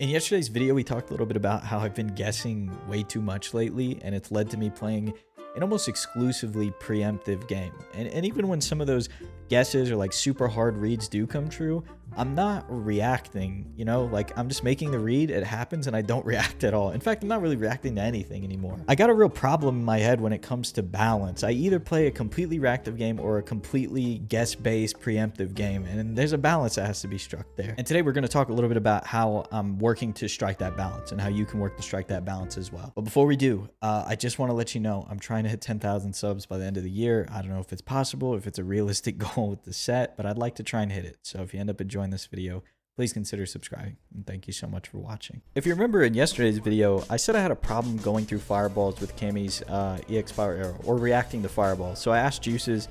In yesterday's video, we talked a little bit about how I've been guessing way too much lately, and it's led to me playing an almost exclusively preemptive game. And even when some of those guesses or like super hard reads do come true, I'm not reacting, like I'm just making the read, it happens, and I don't react at all. In fact, I'm not really reacting to anything anymore. I got a real problem in my head when it comes to balance. I either play a completely reactive game or a completely guess-based preemptive game, and there's a balance that has to be struck there. And today we're going to talk a little bit about how I'm working to strike that balance and how you can work to strike that balance as well. But before we do, I just want to let you know I'm trying to hit 10,000 subs by the end of the year. I don't know if it's possible, if it's a realistic goal with the set, but I'd like to try and hit it. So if you end up enjoying this video, please consider subscribing, and thank you so much for watching. If you remember in yesterday's video, I said I had a problem going through fireballs with Cammy's EX Power Arrow, or reacting to fireballs. So I asked Juices,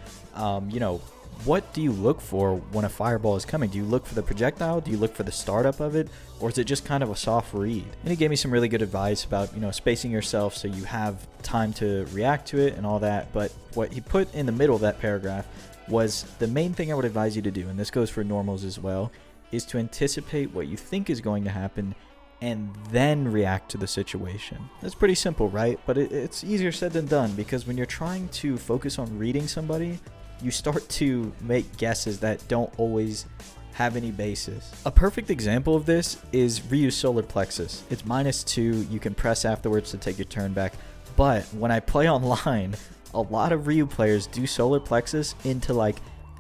what do you look for when a fireball is coming? Do you look for the projectile? Do you look for the startup of it? Or is it just kind of a soft read? And he gave me some really good advice about, spacing yourself so you have time to react to it and all that. But what he put in the middle of that paragraph was the main thing I would advise you to do, and this goes for normals as well, is to anticipate what you think is going to happen and then react to the situation. That's pretty simple, right? But it's easier said than done, because when you're trying to focus on reading somebody, you start to make guesses that don't always have any basis. A perfect example of this is Ryu's Solar Plexus. It's -2, you can press afterwards to take your turn back, but when I play online, a lot of Ryu players do Solar Plexus into like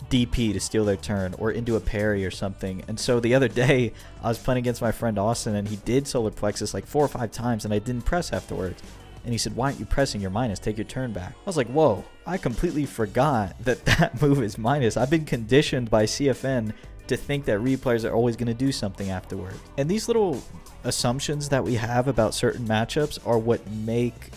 DP to steal their turn, or into a parry or something. And so the other day I was playing against my friend Austin, and he did Solar Plexus like 4 or 5 times, and I didn't press afterwards. And he said, "Why aren't you pressing your minus? Take your turn back." I was like, whoa, I completely forgot that move is minus. I've been conditioned by CFN to think that Ryu players are always going to do something afterward. And these little assumptions that we have about certain matchups are what make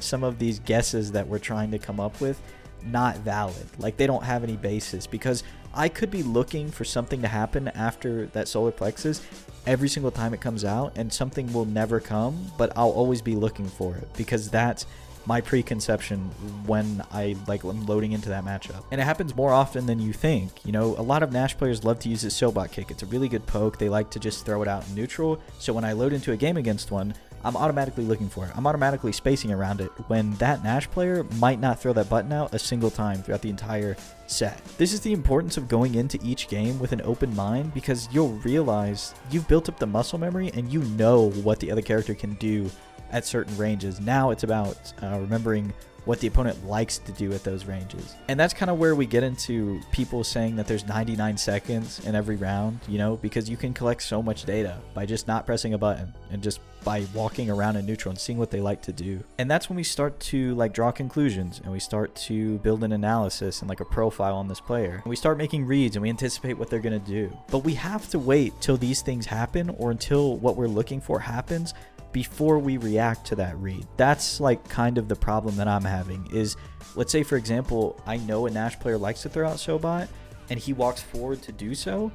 some of these guesses that we're trying to come up with not valid. Like, they don't have any basis, because I could be looking for something to happen after that Solar Plexus every single time it comes out, and something will never come, but I'll always be looking for it, because that's my preconception when I'm loading into that matchup. And it happens more often than you think. A lot of Nash players love to use this Sobot kick. It's a really good poke. They like to just throw it out in neutral. So when I load into a game against one, I'm automatically looking for it. I'm automatically spacing around it, when that Nash player might not throw that button out a single time throughout the entire set. This is the importance of going into each game with an open mind, because you'll realize you've built up the muscle memory and you know what the other character can do at certain ranges. Now it's about remembering what the opponent likes to do at those ranges. And that's kind of where we get into people saying that there's 99 seconds in every round, because you can collect so much data by just not pressing a button and just by walking around in neutral and seeing what they like to do. And that's when we start to draw conclusions, and we start to build an analysis and a profile on this player. And we start making reads, and we anticipate what they're going to do. But we have to wait till these things happen, or until what we're looking for happens, before we react to that read. That's kind of the problem that I'm having is, let's say for example, I know a Nash player likes to throw out Sobot, and he walks forward to do so.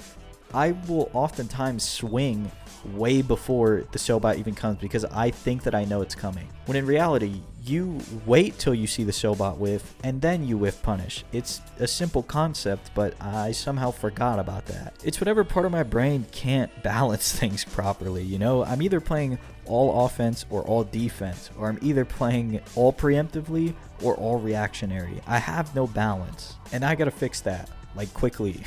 I will oftentimes swing way before the Sobot even comes, because I think that I know it's coming. When in reality, you wait till you see the Sobot whiff, and then you whiff punish. It's a simple concept, but I somehow forgot about that. It's whatever part of my brain can't balance things properly, I'm either playing all offense or all defense, or I'm either playing all preemptively or all reactionary. I have no balance, and I gotta fix that. Quickly.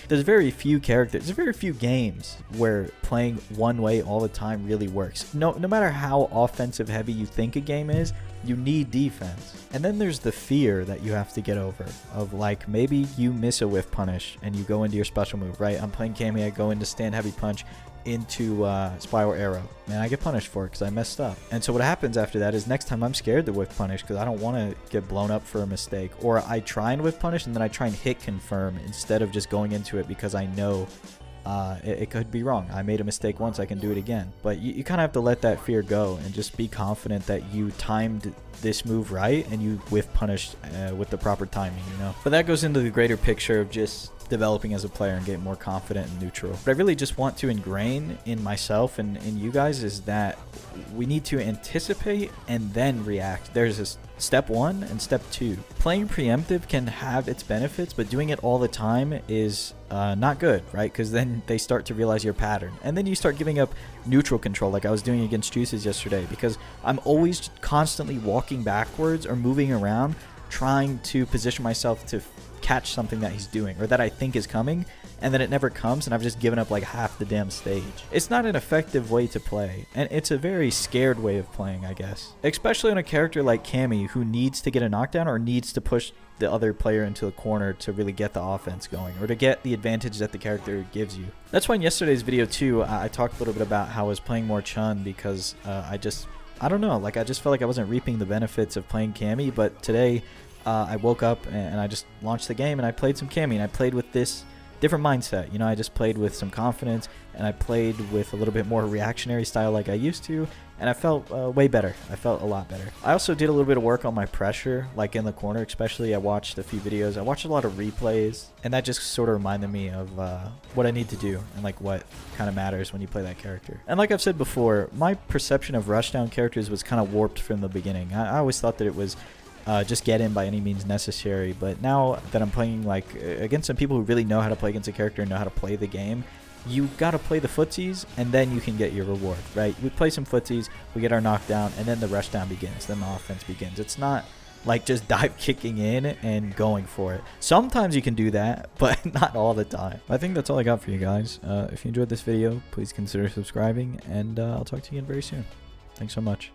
There's very few games where playing one way all the time really works. No matter how offensive heavy you think a game is, you need defense. And then there's the fear that you have to get over of maybe you miss a whiff punish and you go into your special move, right? I'm playing Cammy, I go into stand heavy punch into Spiral Arrow, and I get punished for it because I messed up. And so what happens after that is, next time I'm scared to whiff punish because I don't want to get blown up for a mistake, or I try and whiff punish and then I try and hit confirm instead of just going into it, because I know it could be wrong. I made a mistake once, I can do it again. But you kind of have to let that fear go and just be confident that you timed this move right and you whiff punished with the proper timing, But that goes into the greater picture of just developing as a player and getting more confident and neutral. But I really just want to ingrain in myself and in you guys is that we need to anticipate and then react. There's this step 1 and step 2. Playing preemptive can have its benefits, but doing it all the time is not good, right? Because then they start to realize your pattern, and then you start giving up neutral control like I was doing against Juices yesterday, because I'm always constantly walking backwards or moving around trying to position myself to catch something that he's doing or that I think is coming, and then it never comes, and I've just given up like half the damn stage. It's not an effective way to play, and it's a very scared way of playing, I guess. Especially on a character like Cammy, who needs to get a knockdown or needs to push the other player into a corner to really get the offense going or to get the advantage that the character gives you. That's why in yesterday's video too, I talked a little bit about how I was playing more Chun because I don't know, like I just felt like I wasn't reaping the benefits of playing Cammy, but today I woke up and I just launched the game and I played some Cammy, and I played with this different mindset. You know, I just played with some confidence, and I played with a little bit more reactionary style like I used to, and I felt way better. I felt a lot better. I also did a little bit of work on my pressure, like in the corner especially. I watched a few videos. I watched a lot of replays, and that just sort of reminded me of what I need to do and like what kind of matters when you play that character. And like I've said before, my perception of rushdown characters was kind of warped from the beginning. I always thought that it was just get in by any means necessary, but now that I'm playing like against some people who really know how to play against a character and know how to play the game, you gotta play the footsies and then you can get your reward, right? We play some footsies, we get our knockdown, and then the rush down begins, then the offense begins. It's not like just dive kicking in and going for it. Sometimes you can do that, but not all the time. I think that's all I got for you guys. If you enjoyed this video, please consider subscribing, and I'll talk to you again very soon. Thanks so much.